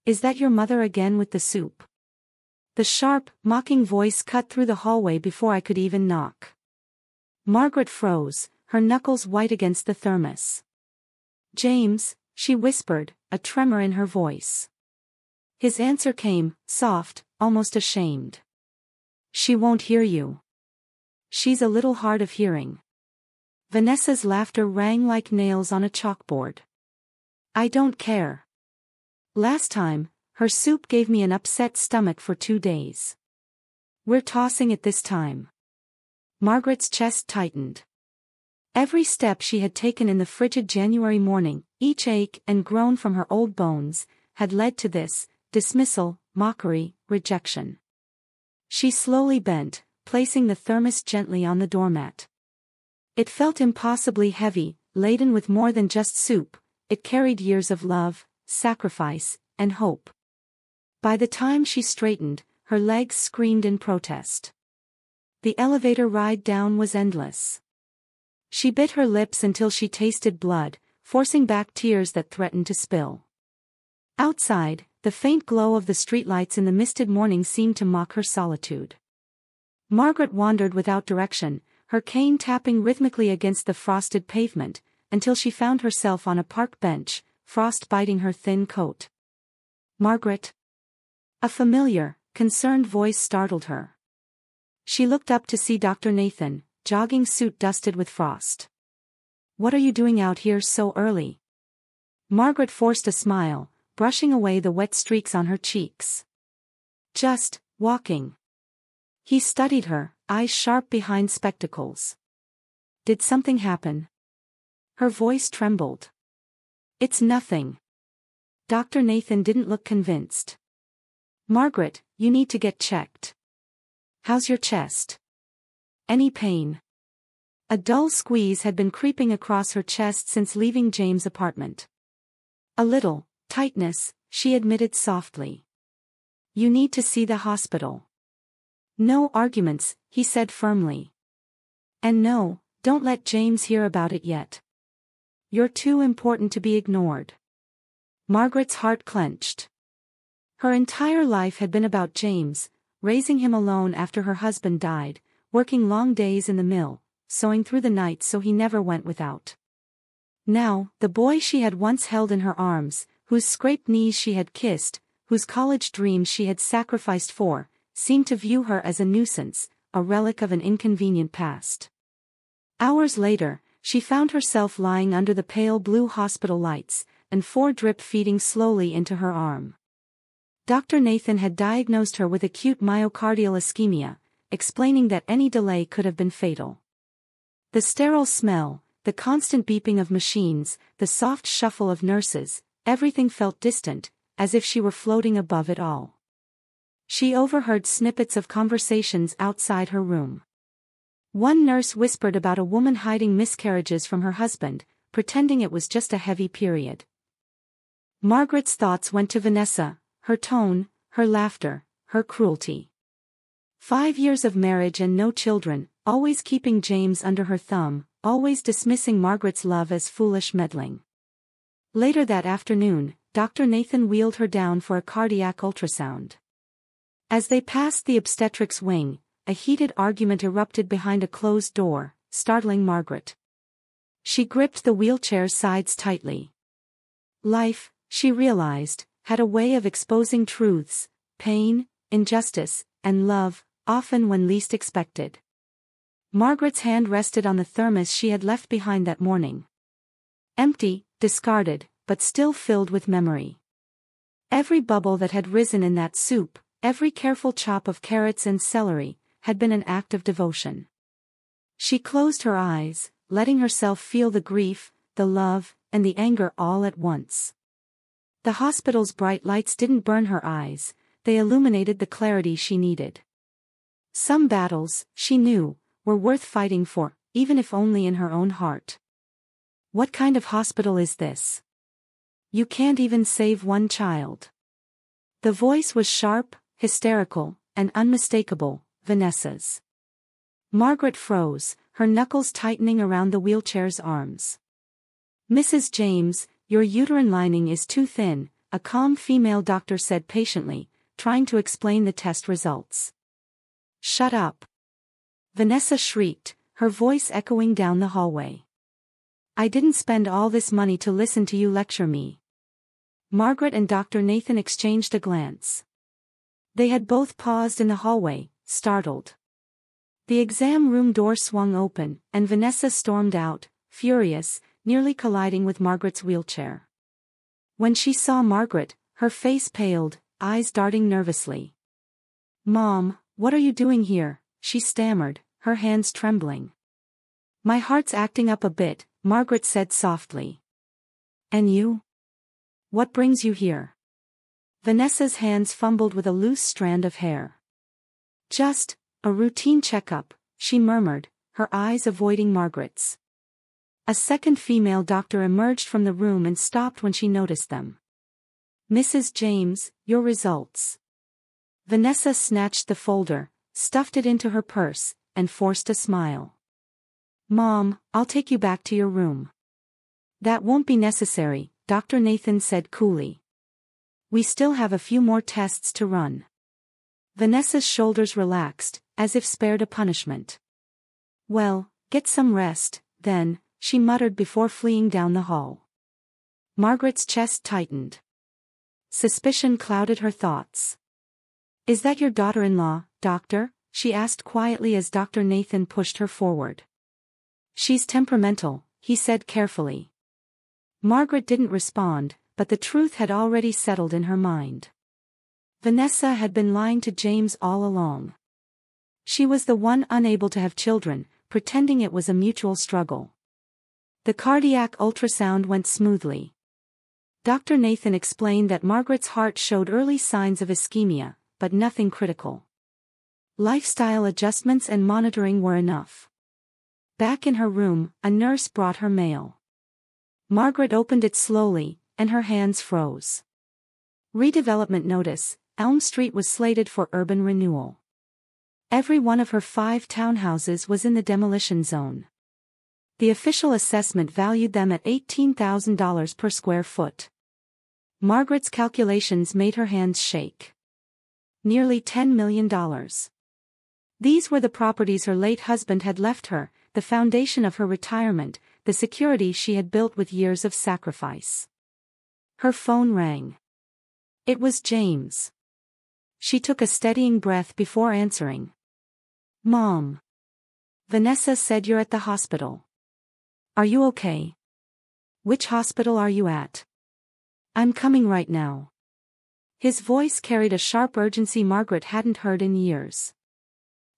Is that your mother again with the soup? The sharp, mocking voice cut through the hallway before I could even knock. Margaret froze, her knuckles white against the thermos. James, she whispered, a tremor in her voice. His answer came, soft, almost ashamed. She won't hear you. She's a little hard of hearing. Vanessa's laughter rang like nails on a chalkboard. I don't care. Last time, her soup gave me an upset stomach for 2 days. We're tossing it this time. Margaret's chest tightened. Every step she had taken in the frigid January morning, each ache and groan from her old bones, had led to this, dismissal, mockery, rejection. She slowly bent, placing the thermos gently on the doormat. It felt impossibly heavy, laden with more than just soup. It carried years of love, sacrifice, and hope. By the time she straightened, her legs screamed in protest. The elevator ride down was endless. She bit her lips until she tasted blood, forcing back tears that threatened to spill. Outside, the faint glow of the streetlights in the misted morning seemed to mock her solitude. Margaret wandered without direction, her cane tapping rhythmically against the frosted pavement, until she found herself on a park bench, frost biting her thin coat. Margaret? A familiar, concerned voice startled her. She looked up to see Dr. Nathan, jogging suit dusted with frost. What are you doing out here so early? Margaret forced a smile, brushing away the wet streaks on her cheeks. Just walking. He studied her, eyes sharp behind spectacles. Did something happen? Her voice trembled. It's nothing. Dr. Nathan didn't look convinced. Margaret, you need to get checked. How's your chest? Any pain? A dull squeeze had been creeping across her chest since leaving James' apartment. A little tightness, she admitted softly. You need to see the hospital. No arguments, he said firmly. And no, don't let James hear about it yet. You're too important to be ignored. Margaret's heart clenched. Her entire life had been about James, raising him alone after her husband died, working long days in the mill, sewing through the night so he never went without. Now, the boy she had once held in her arms, whose scraped knees she had kissed, whose college dreams she had sacrificed for, seemed to view her as a nuisance, a relic of an inconvenient past. Hours later, she found herself lying under the pale blue hospital lights, and 4 drip feeding slowly into her arm. Dr. Nathan had diagnosed her with acute myocardial ischemia, explaining that any delay could have been fatal. The sterile smell, the constant beeping of machines, the soft shuffle of nurses, everything felt distant, as if she were floating above it all. She overheard snippets of conversations outside her room. One nurse whispered about a woman hiding miscarriages from her husband, pretending it was just a heavy period. Margaret's thoughts went to Vanessa, her tone, her laughter, her cruelty. 5 years of marriage and no children, always keeping James under her thumb, always dismissing Margaret's love as foolish meddling. Later that afternoon, Dr. Nathan wheeled her down for a cardiac ultrasound. As they passed the obstetrics wing, a heated argument erupted behind a closed door, startling Margaret. She gripped the wheelchair's sides tightly. Life, she realized, had a way of exposing truths, pain, injustice, and love, often when least expected. Margaret's hand rested on the thermos she had left behind that morning. Empty, discarded, but still filled with memory. Every bubble that had risen in that soup, every careful chop of carrots and celery, had been an act of devotion. She closed her eyes, letting herself feel the grief, the love, and the anger all at once. The hospital's bright lights didn't burn her eyes, they illuminated the clarity she needed. Some battles, she knew, were worth fighting for, even if only in her own heart. What kind of hospital is this? You can't even save one child. The voice was sharp, hysterical, and unmistakable, Vanessa's. Margaret froze, her knuckles tightening around the wheelchair's arms. Mrs. James, your uterine lining is too thin, a a calm female doctor said patiently, trying to explain the test results. "Shut up!" Vanessa shrieked, her voice echoing down the hallway. "I didn't spend all this money to listen to you lecture me." Margaret and Dr. Nathan exchanged a glance. They had both paused in the hallway, startled. The exam room door swung open, and Vanessa stormed out, furious, nearly colliding with Margaret's wheelchair. When she saw Margaret, her face paled, eyes darting nervously. "Mom, what are you doing here?" she stammered, her hands trembling. "My heart's acting up a bit," Margaret said softly. "And you? What brings you here?" Vanessa's hands fumbled with a loose strand of hair. "Just a routine checkup," she murmured, her eyes avoiding Margaret's. A second female doctor emerged from the room and stopped when she noticed them. "Mrs. James, your results." Vanessa snatched the folder, stuffed it into her purse, and forced a smile. "Mom, I'll take you back to your room." "That won't be necessary," Dr. Nathan said coolly. "We still have a few more tests to run." Vanessa's shoulders relaxed, as if spared a punishment. "Well, get some rest, then," she muttered before fleeing down the hall. Margaret's chest tightened. Suspicion clouded her thoughts. "Is that your daughter-in-law, doctor?" she asked quietly as Dr. Nathan pushed her forward. "She's temperamental," he said carefully. Margaret didn't respond, but the truth had already settled in her mind. Vanessa had been lying to James all along. She was the one unable to have children, pretending it was a mutual struggle. The cardiac ultrasound went smoothly. Dr. Nathan explained that Margaret's heart showed early signs of ischemia, but nothing critical. Lifestyle adjustments and monitoring were enough. Back in her room, a nurse brought her mail. Margaret opened it slowly, and her hands froze. Redevelopment notice: Elm Street was slated for urban renewal. Every one of her 5 townhouses was in the demolition zone. The official assessment valued them at $18,000 per square foot. Margaret's calculations made her hands shake. Nearly $10 million. These were the properties her late husband had left her, the foundation of her retirement, the security she had built with years of sacrifice. Her phone rang. It was James. She took a steadying breath before answering. "Mom. Vanessa said you're at the hospital. Are you okay? Which hospital are you at?" "I'm coming right now." His voice carried a sharp urgency Margaret hadn't heard in years.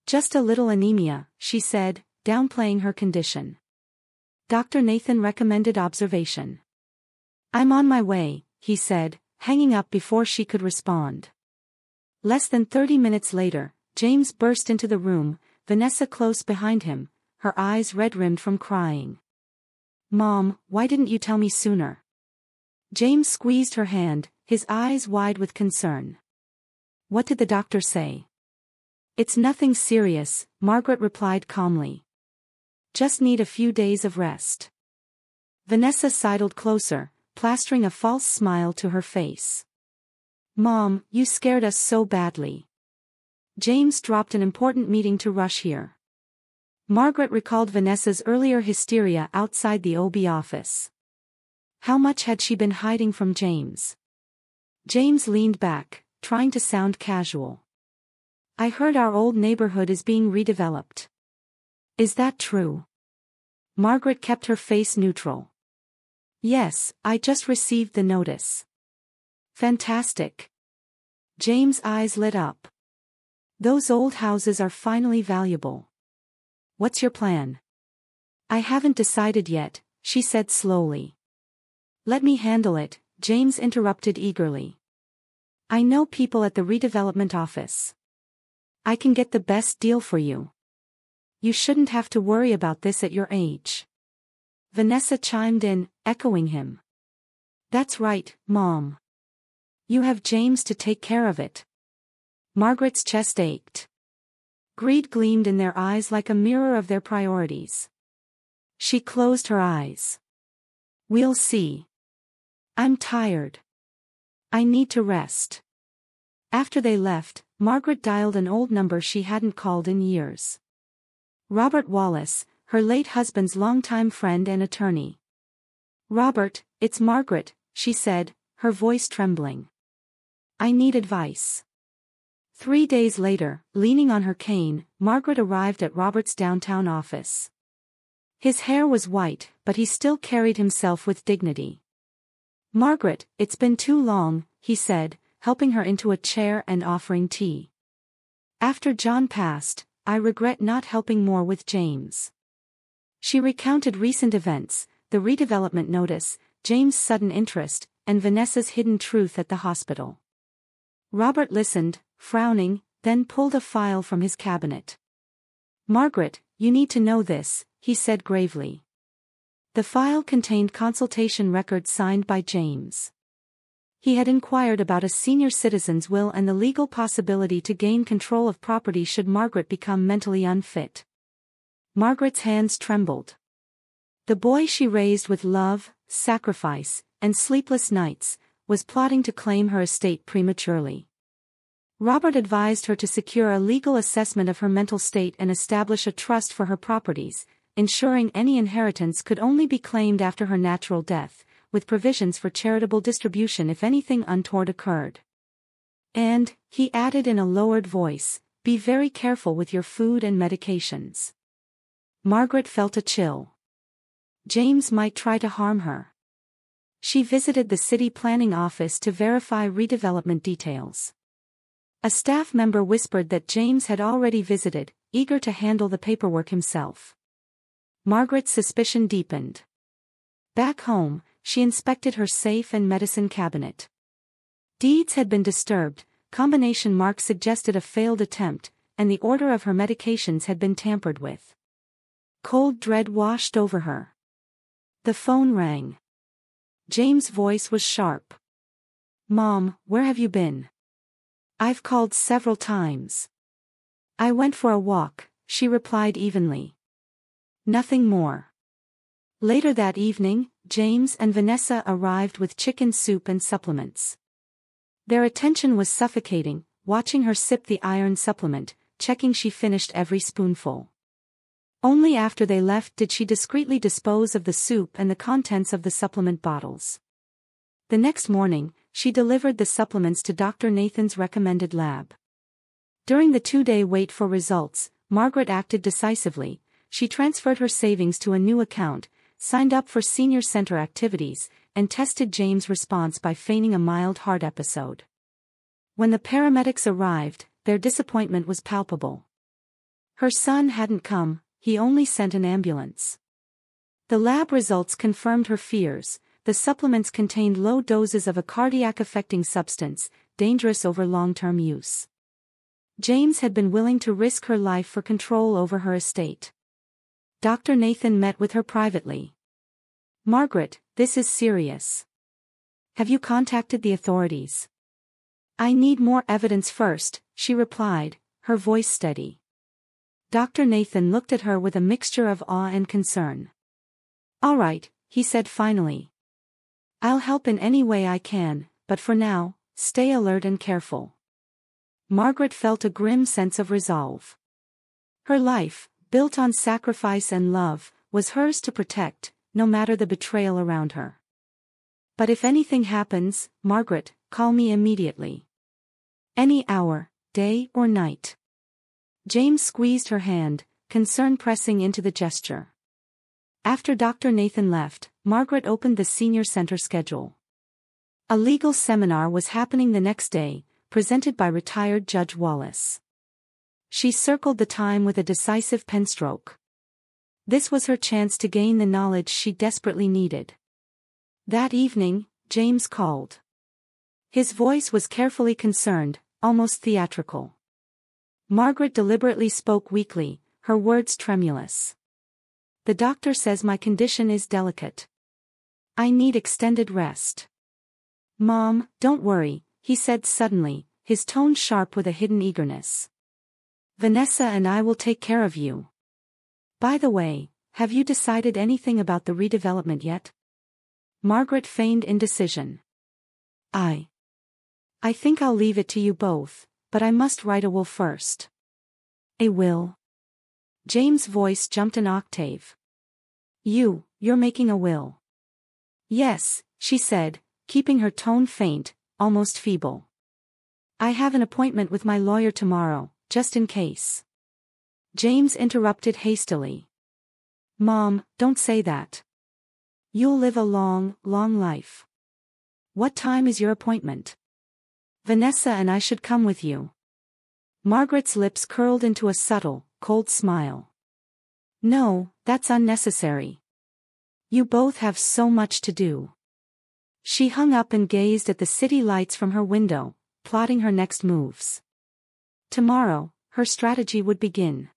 "Just a little anemia," she said, downplaying her condition. Dr. Nathan recommended observation. "I'm on my way," he said, hanging up before she could respond. Less than 30 minutes later, James burst into the room, Vanessa close behind him, her eyes red-rimmed from crying. "Mom, why didn't you tell me sooner?" James squeezed her hand, his eyes wide with concern. "What did the doctor say?" "It's nothing serious," Margaret replied calmly. "Just need a few days of rest." Vanessa sidled closer, plastering a false smile to her face. "Mom, you scared us so badly. James dropped an important meeting to rush here." Margaret recalled Vanessa's earlier hysteria outside the OB office. How much had she been hiding from James? James leaned back, trying to sound casual. "I heard our old neighborhood is being redeveloped." "Is that true?" Margaret kept her face neutral. "Yes, I just received the notice." "Fantastic." James' eyes lit up. "Those old houses are finally valuable. What's your plan?" "I haven't decided yet," she said slowly. "Let me handle it," James interrupted eagerly. "I know people at the redevelopment office. I can get the best deal for you. You shouldn't have to worry about this at your age." Vanessa chimed in, echoing him. "That's right, Mom. You have James to take care of it." Margaret's chest ached. Greed gleamed in their eyes like a mirror of their priorities. She closed her eyes. "We'll see. I'm tired." I need to rest. After they left, Margaret dialed an old number she hadn't called in years. Robert Wallace, her late husband's longtime friend and attorney. "Robert, it's Margaret," she said, her voice trembling. "I need advice." 3 days later, leaning on her cane, Margaret arrived at Robert's downtown office. His hair was white, but he still carried himself with dignity. "Margaret, it's been too long," he said, helping her into a chair and offering tea. "After John passed, I regret not helping more with James." She recounted recent events, the redevelopment notice, James' sudden interest, and Vanessa's hidden truth at the hospital. Robert listened, frowning, then pulled a file from his cabinet. "Margaret, you need to know this," he said gravely. The file contained consultation records signed by James. He had inquired about a senior citizen's will and the legal possibility to gain control of property should Margaret become mentally unfit. Margaret's hands trembled. The boy she raised with love, sacrifice, and sleepless nights, was plotting to claim her estate prematurely. Robert advised her to secure a legal assessment of her mental state and establish a trust for her properties, ensuring any inheritance could only be claimed after her natural death, with provisions for charitable distribution if anything untoward occurred. "And," he added in a lowered voice, "be very careful with your food and medications." Margaret felt a chill. James might try to harm her. She visited the city planning office to verify redevelopment details. A staff member whispered that James had already visited, eager to handle the paperwork himself. Margaret's suspicion deepened. Back home, she inspected her safe and medicine cabinet. Deeds had been disturbed, combination marks suggested a failed attempt, and the order of her medications had been tampered with. Cold dread washed over her. The phone rang. James' voice was sharp. "Mom, where have you been?" "I've called several times." "I went for a walk," she replied evenly. Nothing more. Later that evening, James and Vanessa arrived with chicken soup and supplements. Their attention was suffocating, watching her sip the iron supplement, checking she finished every spoonful. Only after they left did she discreetly dispose of the soup and the contents of the supplement bottles. The next morning, she delivered the supplements to Dr. Nathan's recommended lab. During the 2-day wait for results, Margaret acted decisively. She transferred her savings to a new account, signed up for senior center activities, and tested James' response by feigning a mild heart episode. When the paramedics arrived, their disappointment was palpable. Her son hadn't come, he only sent an ambulance. The lab results confirmed her fears. The supplements contained low doses of a cardiac-affecting substance, dangerous over long-term use. James had been willing to risk her life for control over her estate. Dr. Nathan met with her privately. "Margaret, this is serious. Have you contacted the authorities?" "I need more evidence first," she replied, her voice steady. Dr. Nathan looked at her with a mixture of awe and concern. "All right," he said finally. "I'll help in any way I can, but for now, stay alert and careful." Margaret felt a grim sense of resolve. Her life, built on sacrifice and love, was hers to protect, no matter the betrayal around her. "But if anything happens, Margaret, call me immediately. Any hour, day or night." James squeezed her hand, concern pressing into the gesture. After Dr. Nathan left, Margaret opened the senior center schedule. A legal seminar was happening the next day, presented by retired Judge Wallace. She circled the time with a decisive penstroke. This was her chance to gain the knowledge she desperately needed. That evening, James called. His voice was carefully concerned, almost theatrical. Margaret deliberately spoke weakly, her words tremulous. "The doctor says my condition is delicate. I need extended rest." "Mom, don't worry," he said suddenly, his tone sharp with a hidden eagerness. "Vanessa and I will take care of you. By the way, have you decided anything about the redevelopment yet?" Margaret feigned indecision. I think I'll leave it to you both, but I must write a will first. A will? James' voice jumped an octave. You're making a will. Yes, she said, keeping her tone faint, almost feeble. I have an appointment with my lawyer tomorrow, just in case. James interrupted hastily. Mom, don't say that. You'll live a long, long life. What time is your appointment? Vanessa and I should come with you. Margaret's lips curled into a subtle, cold smile. No, that's unnecessary. You both have so much to do. She hung up and gazed at the city lights from her window, plotting her next moves. Tomorrow, her strategy would begin.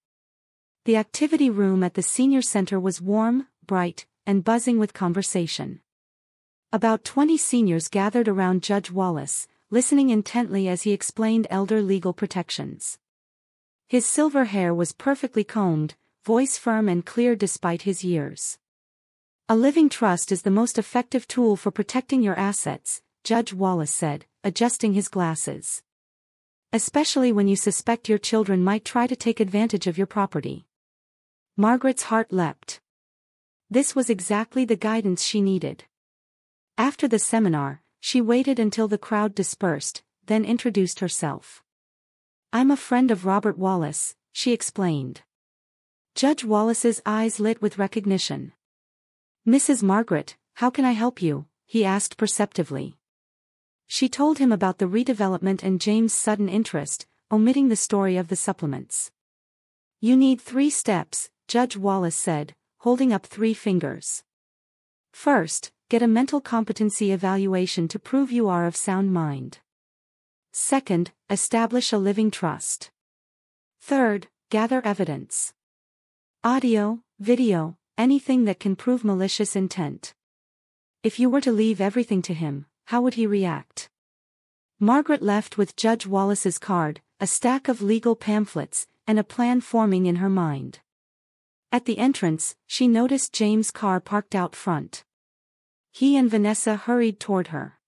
The activity room at the senior center was warm, bright, and buzzing with conversation. About 20 seniors gathered around Judge Wallace, listening intently as he explained elder legal protections. His silver hair was perfectly combed, voice firm and clear despite his years. A living trust is the most effective tool for protecting your assets, Judge Wallace said, adjusting his glasses. Especially when you suspect your children might try to take advantage of your property. Margaret's heart leapt. This was exactly the guidance she needed. After the seminar, she waited until the crowd dispersed, then introduced herself. I'm a friend of Robert Wallace, she explained. Judge Wallace's eyes lit with recognition. Mrs. Margaret, how can I help you? He asked perceptively. She told him about the redevelopment and James' sudden interest, omitting the story of the supplements. You need 3 steps, Judge Wallace said, holding up 3 fingers. First, get a mental competency evaluation to prove you are of sound mind. Second, establish a living trust. Third, gather evidence. Audio, video, anything that can prove malicious intent. If you were to leave everything to him, how would he react? Margaret left with Judge Wallace's card, a stack of legal pamphlets, and a plan forming in her mind. At the entrance, she noticed James' car parked out front. He and Vanessa hurried toward her.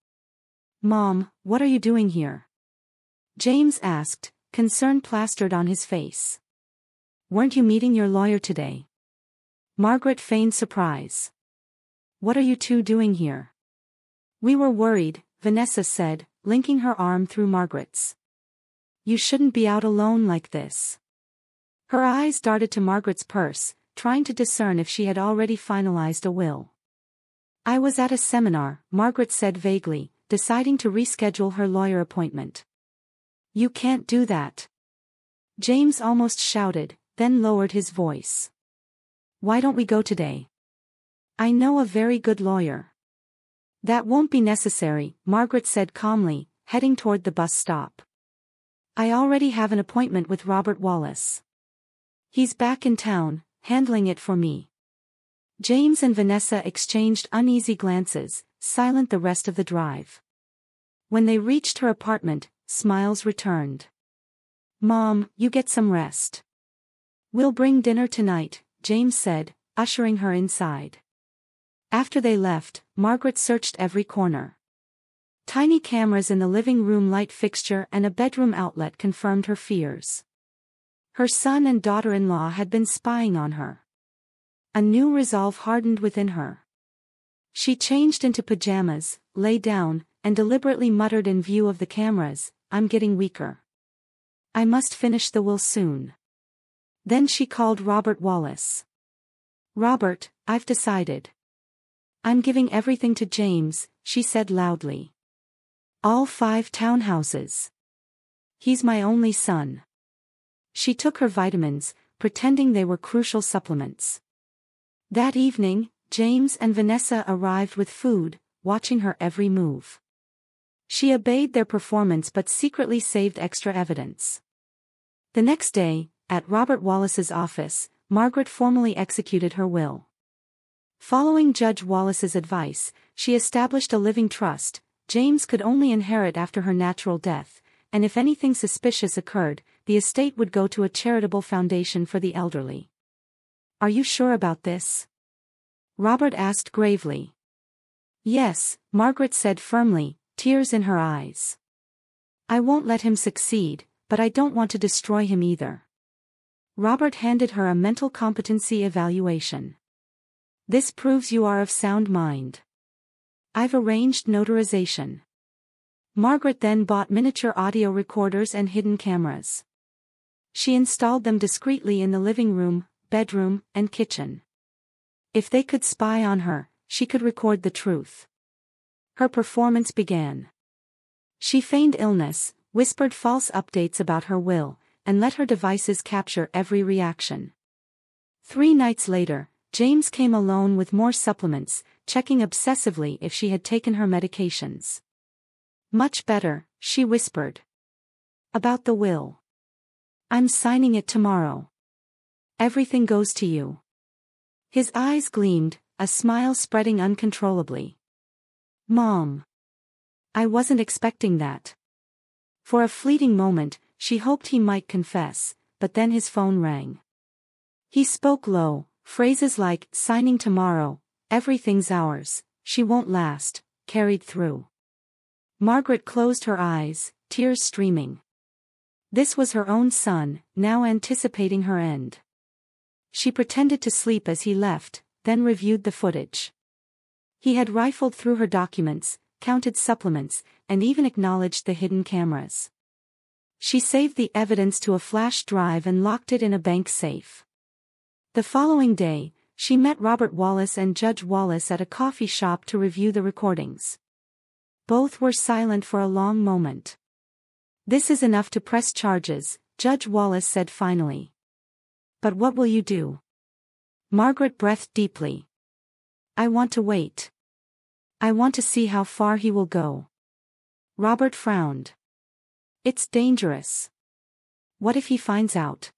Mom, what are you doing here? James asked, concern plastered on his face. Weren't you meeting your lawyer today? Margaret feigned surprise. What are you two doing here? We were worried, Vanessa said, linking her arm through Margaret's. You shouldn't be out alone like this. Her eyes darted to Margaret's purse, trying to discern if she had already finalized a will. I was at a seminar, Margaret said vaguely, deciding to reschedule her lawyer appointment. You can't do that. James almost shouted, then lowered his voice. Why don't we go today? I know a very good lawyer. That won't be necessary, Margaret said calmly, heading toward the bus stop. I already have an appointment with Robert Wallace. He's back in town, handling it for me. James and Vanessa exchanged uneasy glances, silent the rest of the drive. When they reached her apartment, smiles returned. Mom, you get some rest. We'll bring dinner tonight, James said, ushering her inside. After they left, Margaret searched every corner. Tiny cameras in the living room light fixture and a bedroom outlet confirmed her fears. Her son and daughter-in-law had been spying on her. A new resolve hardened within her. She changed into pajamas, lay down, and deliberately muttered in view of the cameras, I'm getting weaker. I must finish the will soon. Then she called Robert Wallace. Robert, I've decided. I'm giving everything to James, she said loudly. All 5 townhouses. He's my only son. She took her vitamins, pretending they were crucial supplements. That evening, James and Vanessa arrived with food, watching her every move. She obeyed their performance but secretly saved extra evidence. The next day, at Robert Wallace's office, Margaret formally executed her will. Following Judge Wallace's advice, she established a living trust. James could only inherit after her natural death, and if anything suspicious occurred, the estate would go to a charitable foundation for the elderly. Are you sure about this? Robert asked gravely. Yes, Margaret said firmly, tears in her eyes. I won't let him succeed, but I don't want to destroy him either. Robert handed her a mental competency evaluation. This proves you are of sound mind. I've arranged notarization. Margaret then bought miniature audio recorders and hidden cameras. She installed them discreetly in the living room, bedroom, and kitchen. If they could spy on her, she could record the truth. Her performance began. She feigned illness, whispered false updates about her will, and let her devices capture every reaction. 3 nights later, James came alone with more supplements, checking obsessively if she had taken her medications. Much better, she whispered. About the will. I'm signing it tomorrow. Everything goes to you. His eyes gleamed, a smile spreading uncontrollably. Mom. I wasn't expecting that. For a fleeting moment, she hoped he might confess, but then his phone rang. He spoke low, phrases like, signing tomorrow, everything's ours, she won't last, carried through. Margaret closed her eyes, tears streaming. This was her own son, now anticipating her end. She pretended to sleep as he left, then reviewed the footage. He had rifled through her documents, counted supplements, and even acknowledged the hidden cameras. She saved the evidence to a flash drive and locked it in a bank safe. The following day, she met Robert Wallace and Judge Wallace at a coffee shop to review the recordings. Both were silent for a long moment. This is enough to press charges, Judge Wallace said finally. But what will you do? Margaret breathed deeply. I want to wait. I want to see how far he will go. Robert frowned. It's dangerous. What if he finds out?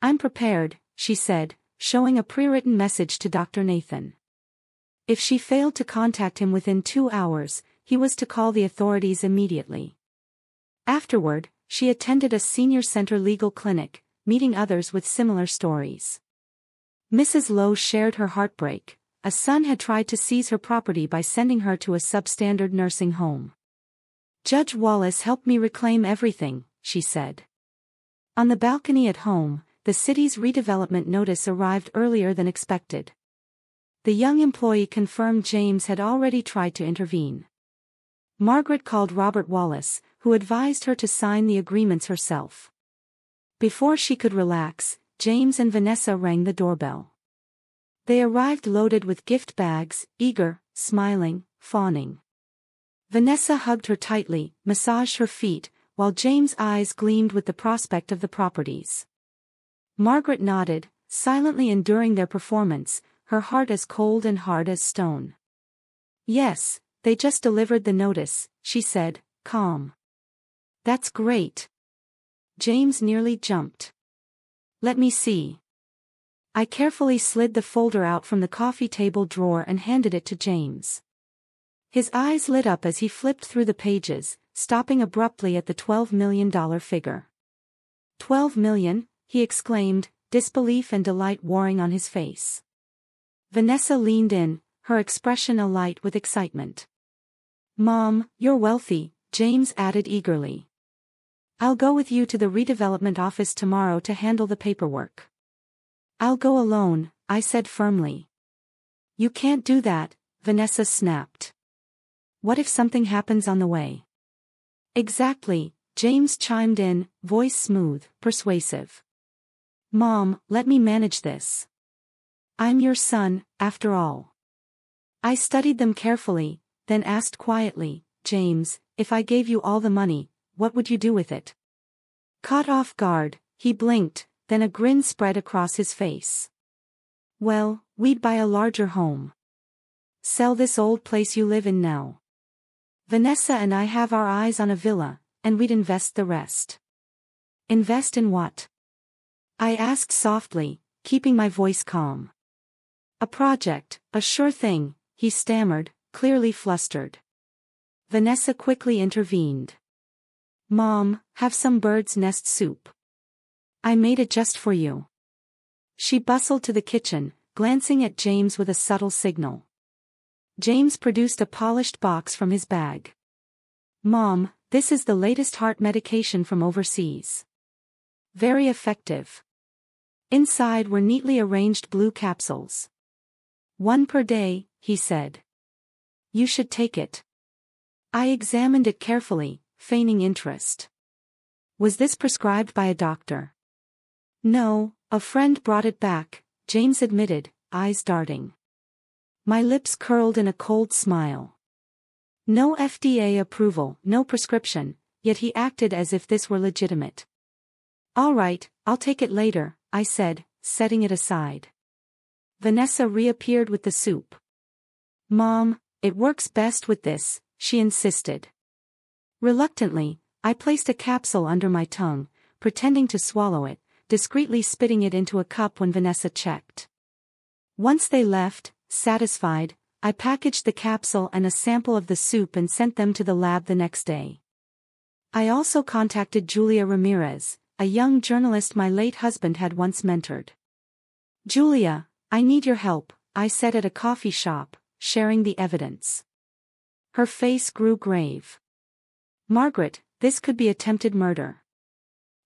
I'm prepared, she said, showing a pre-written message to Dr. Nathan. If she failed to contact him within 2 hours, he was to call the authorities immediately. Afterward, she attended a senior center legal clinic, meeting others with similar stories. Mrs. Lowe shared her heartbreak. A son had tried to seize her property by sending her to a substandard nursing home. Judge Wallace helped me reclaim everything, she said. On the balcony at home, the city's redevelopment notice arrived earlier than expected. The young employee confirmed James had already tried to intervene. Margaret called Robert Wallace, who advised her to sign the agreements herself. Before she could relax, James and Vanessa rang the doorbell. They arrived loaded with gift bags, eager, smiling, fawning. Vanessa hugged her tightly, massaged her feet, while James' eyes gleamed with the prospect of the properties. Margaret nodded, silently enduring their performance, her heart as cold and hard as stone. Yes, they just delivered the notice, she said, calm. That's great. James nearly jumped. Let me see. I carefully slid the folder out from the coffee table drawer and handed it to James. His eyes lit up as he flipped through the pages, stopping abruptly at the $12 million figure. $12 million, he exclaimed, disbelief and delight warring on his face. Vanessa leaned in, her expression alight with excitement. Mom, you're wealthy, James added eagerly. I'll go with you to the redevelopment office tomorrow to handle the paperwork. I'll go alone, I said firmly. You can't do that, Vanessa snapped. What if something happens on the way? Exactly, James chimed in, voice smooth, persuasive. Mom, let me manage this. I'm your son, after all. I studied them carefully, then asked quietly, James, if I gave you all the money, what would you do with it? Caught off guard, he blinked, then a grin spread across his face. Well, we'd buy a larger home. Sell this old place you live in now. Vanessa and I have our eyes on a villa, and we'd invest the rest. Invest in what? I asked softly, keeping my voice calm. A project, a sure thing, he stammered, clearly flustered. Vanessa quickly intervened. Mom, have some bird's nest soup. I made it just for you. She bustled to the kitchen, glancing at James with a subtle signal. James produced a polished box from his bag. Mom, This is the latest heart medication from overseas. Very effective. Inside were neatly arranged blue capsules. 1 per day, he said. You should take it. I examined it carefully, feigning interest. Was this prescribed by a doctor? No, a friend brought it back, James admitted, eyes darting. My lips curled in a cold smile. No FDA approval, no prescription, yet he acted as if this were legitimate. All right, I'll take it later, I said, setting it aside. Vanessa reappeared with the soup. Mom, it works best with this, she insisted. Reluctantly, I placed a capsule under my tongue, pretending to swallow it, discreetly spitting it into a cup when Vanessa checked. Once they left, satisfied, I packaged the capsule and a sample of the soup and sent them to the lab the next day. I also contacted Julia Ramirez, a young journalist my late husband had once mentored. Julia, I need your help, I said at a coffee shop, sharing the evidence. Her face grew grave. Margaret, this could be attempted murder.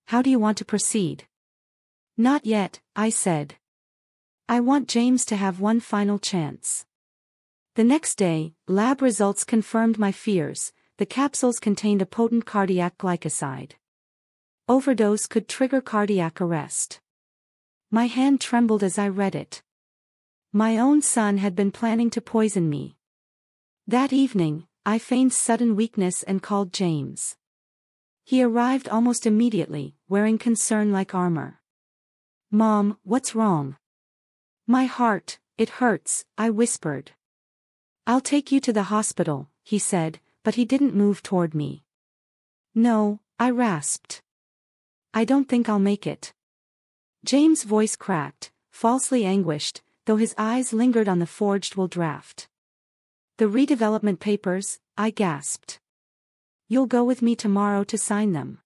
How do you want to proceed? Not yet, I said. I want James to have one final chance. The next day, lab results confirmed my fears. The capsules contained a potent cardiac glycoside. Overdose could trigger cardiac arrest. My hand trembled as I read it. My own son had been planning to poison me. That evening, I feigned sudden weakness and called James. He arrived almost immediately, wearing concern like armor. Mom, what's wrong? My heart, it hurts, I whispered. I'll take you to the hospital, he said, but he didn't move toward me. No, I rasped. I don't think I'll make it. James' voice cracked, falsely anguished, though his eyes lingered on the forged will draft. The redevelopment papers, I gasped. You'll go with me tomorrow to sign them.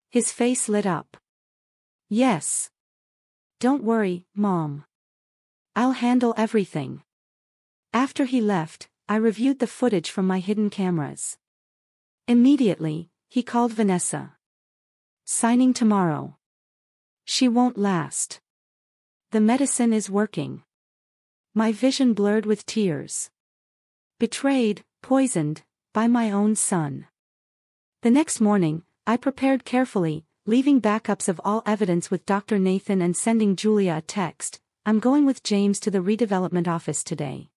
His face lit up. Yes. Don't worry, Mom. I'll handle everything. After he left, I reviewed the footage from my hidden cameras. Immediately, he called Vanessa. Signing tomorrow. She won't last. The medicine is working. My vision blurred with tears. Betrayed, poisoned, by my own son. The next morning, I prepared carefully, leaving backups of all evidence with Dr. Nathan and sending Julia a text. I'm going with James to the redevelopment office today.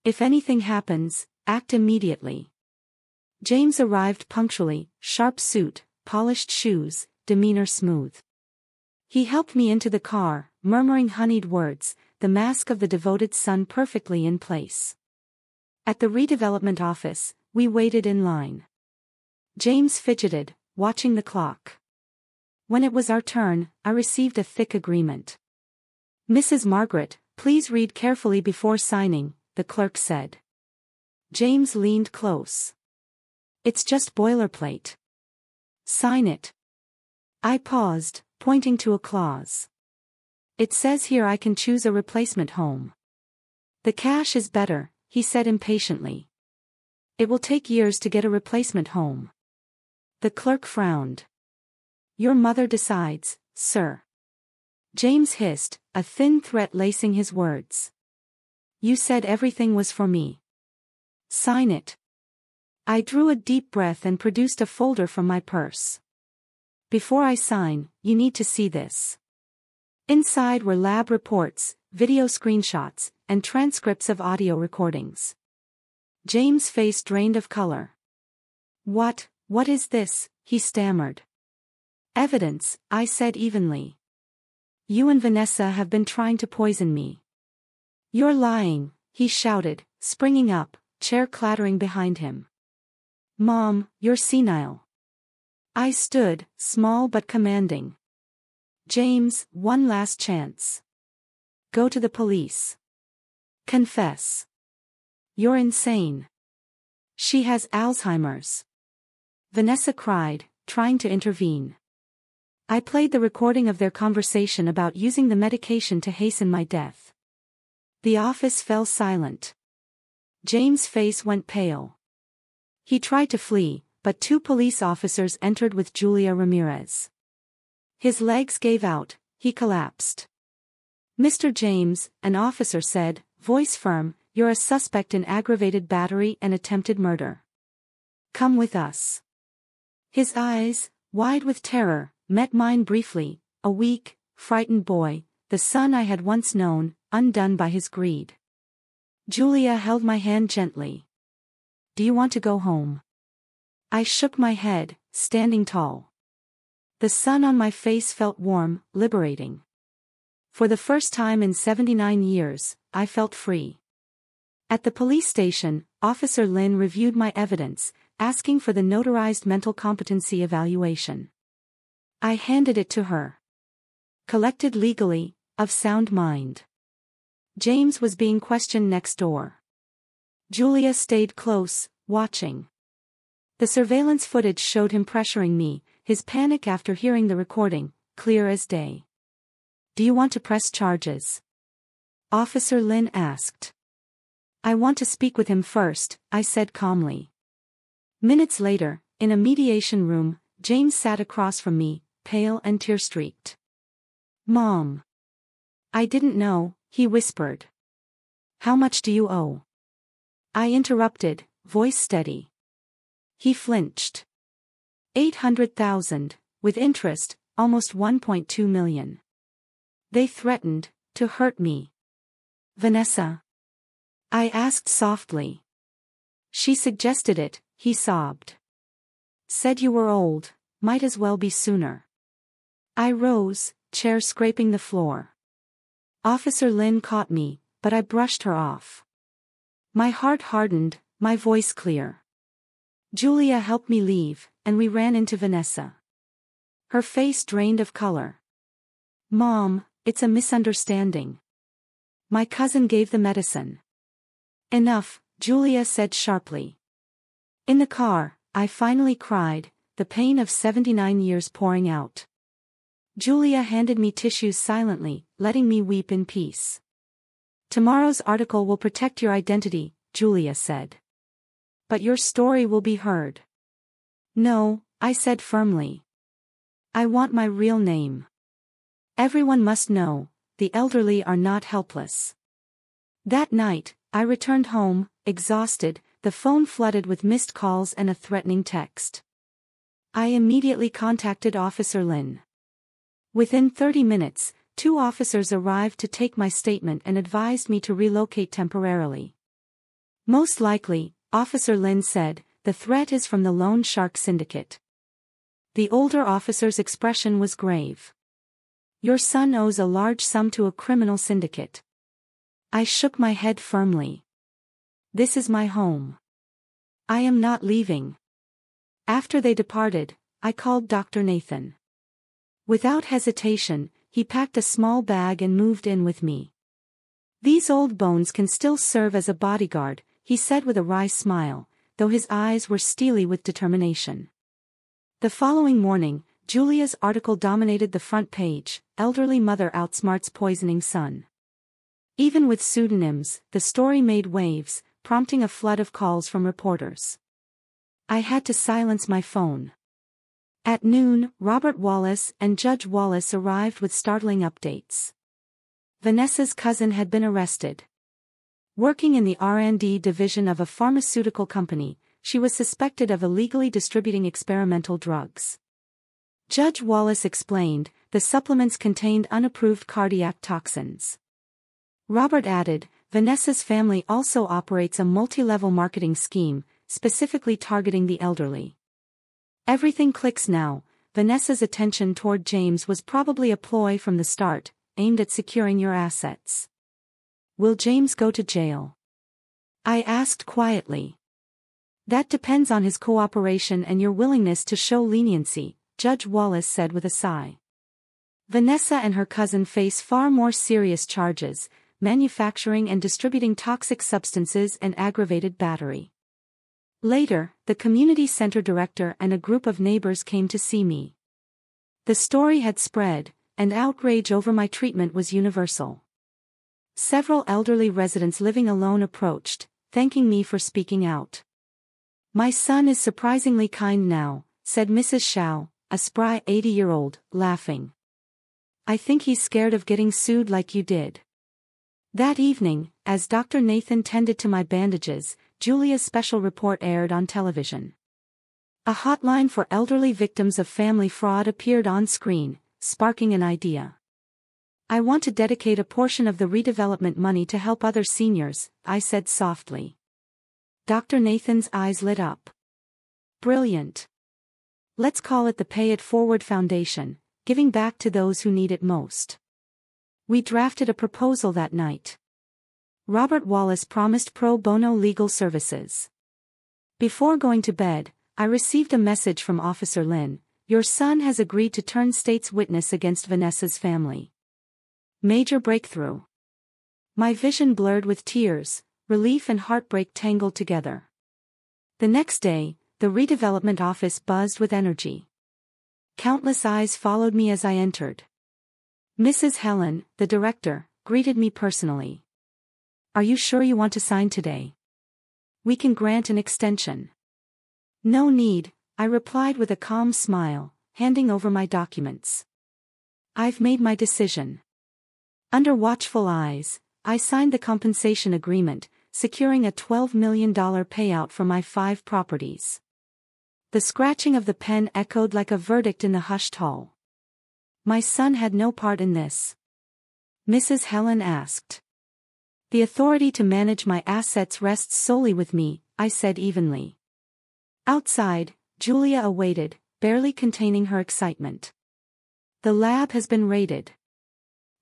If anything happens, act immediately. James arrived punctually, sharp suit, polished shoes, demeanor smooth. He helped me into the car, murmuring honeyed words, the mask of the devoted son perfectly in place. At the redevelopment office, we waited in line. James fidgeted, watching the clock. When it was our turn, I received a thick agreement. Mrs. Margaret, please read carefully before signing, the clerk said. James leaned close. It's just boilerplate. Sign it. I paused, pointing to a clause. It says here I can choose a replacement home. The cash is better, he said impatiently. It will take years to get a replacement home. The clerk frowned. Your mother decides, sir. James hissed, a thin threat lacing his words. You said everything was for me. Sign it. I drew a deep breath and produced a folder from my purse. Before I sign, you need to see this. Inside were lab reports, video screenshots, and transcripts of audio recordings. James' face drained of color. What is this? He stammered. Evidence, I said evenly. You and Vanessa have been trying to poison me. You're lying, he shouted, springing up, chair clattering behind him. Mom, you're senile. I stood, small but commanding. James, one last chance. Go to the police. Confess. You're insane. She has Alzheimer's. Vanessa cried, trying to intervene. I played the recording of their conversation about using the medication to hasten my death. The office fell silent. James' face went pale. He tried to flee, but 2 police officers entered with Julia Ramirez. His legs gave out, he collapsed. "Mr. James," an officer said, voice firm, "you're a suspect in aggravated battery and attempted murder. Come with us." His eyes, wide with terror, met mine briefly, a weak, frightened boy, the son I had once known, undone by his greed. Julia held my hand gently. "Do you want to go home?" I shook my head, standing tall. The sun on my face felt warm, liberating. For the first time in 79 years, I felt free. At the police station, Officer Lin reviewed my evidence, asking for the notarized mental competency evaluation. I handed it to her. Collected legally, of sound mind. James was being questioned next door. Julia stayed close, watching. The surveillance footage showed him pressuring me, his panic after hearing the recording, clear as day. "Do you want to press charges?" Officer Lin asked. "I want to speak with him first," I said calmly. Minutes later, in a mediation room, James sat across from me, pale and tear-streaked. "Mom. I didn't know," he whispered. "How much do you owe?" I interrupted, voice steady. He flinched. 800,000, with interest, almost 1.2 million. "They threatened to hurt me." "Vanessa?" I asked softly. "She suggested it," he sobbed. "Said you were old, might as well be sooner." I rose, chair scraping the floor. Officer Lin caught me, but I brushed her off. My heart hardened, my voice clear. Julia helped me leave, and we ran into Vanessa. Her face drained of color. "Mom, it's a misunderstanding. My cousin gave the medicine." "Enough," Julia said sharply. In the car, I finally cried, the pain of 79 years pouring out. Julia handed me tissues silently, letting me weep in peace. "Tomorrow's article will protect your identity," Julia said. "But your story will be heard." "No," I said firmly. "I want my real name. Everyone must know, the elderly are not helpless." That night, I returned home, exhausted, the phone flooded with missed calls and a threatening text. I immediately contacted Officer Lin. Within 30 minutes, 2 officers arrived to take my statement and advised me to relocate temporarily. "Most likely," Officer Lin said, "the threat is from the Loan Shark Syndicate." The older officer's expression was grave. "Your son owes a large sum to a criminal syndicate." I shook my head firmly. "This is my home. I am not leaving." After they departed, I called Dr. Nathan. Without hesitation, he packed a small bag and moved in with me. "These old bones can still serve as a bodyguard," he said with a wry smile, though his eyes were steely with determination. The following morning, Julia's article dominated the front page, "Elderly Mother Outsmarts Poisoning Son." Even with pseudonyms, the story made waves, prompting a flood of calls from reporters. I had to silence my phone. At noon, Robert Wallace and Judge Wallace arrived with startling updates. Vanessa's cousin had been arrested. Working in the R&D division of a pharmaceutical company, she was suspected of illegally distributing experimental drugs. Judge Wallace explained, the supplements contained unapproved cardiac toxins. Robert added, Vanessa's family also operates a multi-level marketing scheme, specifically targeting the elderly. Everything clicks now. Vanessa's attention toward James was probably a ploy from the start, aimed at securing your assets. "Will James go to jail?" I asked quietly. "That depends on his cooperation and your willingness to show leniency," Judge Wallace said with a sigh. Vanessa and her cousin face far more serious charges, manufacturing and distributing toxic substances and aggravated battery. Later, the community center director and a group of neighbors came to see me. The story had spread, and outrage over my treatment was universal. Several elderly residents living alone approached, thanking me for speaking out. My son is surprisingly kind now, said Mrs. Shao, a spry 80-year-old, laughing. I think he's scared of getting sued like you did. That evening, as Dr. Nathan tended to my bandages, Julia's special report aired on television. A hotline for elderly victims of family fraud appeared on screen, sparking an idea. I want to dedicate a portion of the redevelopment money to help other seniors, I said softly. Dr. Nathan's eyes lit up. Brilliant. Let's call it the Pay It Forward Foundation, giving back to those who need it most. We drafted a proposal that night. Robert Wallace promised pro bono legal services. Before going to bed, I received a message from Officer Lin. Your son has agreed to turn state's witness against Vanessa's family. Major breakthrough. My vision blurred with tears, relief and heartbreak tangled together. The next day, the redevelopment office buzzed with energy. Countless eyes followed me as I entered. Mrs. Helen, the director, greeted me personally. Are you sure you want to sign today? We can grant an extension. No need, I replied with a calm smile, handing over my documents. I've made my decision. Under watchful eyes, I signed the compensation agreement, securing a $12 million payout for my 5 properties. The scratching of the pen echoed like a verdict in the hushed hall. My son had no part in this. Mrs. Helen asked. The authority to manage my assets rests solely with me, I said evenly. Outside, Julia awaited, barely containing her excitement. The lab has been raided.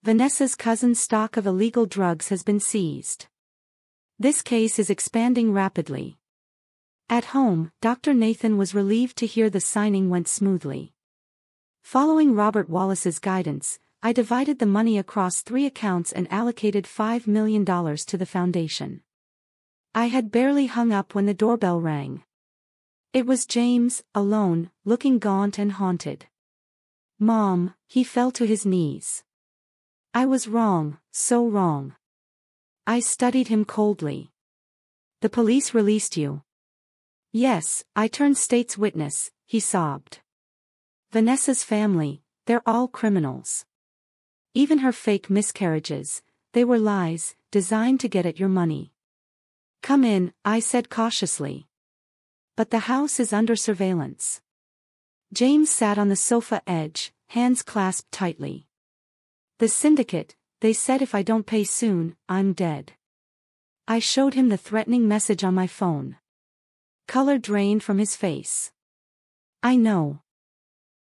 Vanessa's cousin's stock of illegal drugs has been seized. This case is expanding rapidly. At home, Dr. Nathan was relieved to hear the signing went smoothly. Following Robert Wallace's guidance, I divided the money across 3 accounts and allocated $5 million to the foundation. I had barely hung up when the doorbell rang. It was James, alone, looking gaunt and haunted. Mom, he fell to his knees. I was wrong, so wrong. I studied him coldly. The police released you. Yes, I turned state's witness, he sobbed. Vanessa's family, they're all criminals. Even her fake miscarriages, they were lies, designed to get at your money. Come in, I said cautiously. But the house is under surveillance. James sat on the sofa edge, hands clasped tightly. The syndicate, they said if I don't pay soon, I'm dead. I showed him the threatening message on my phone. Color drained from his face. I know.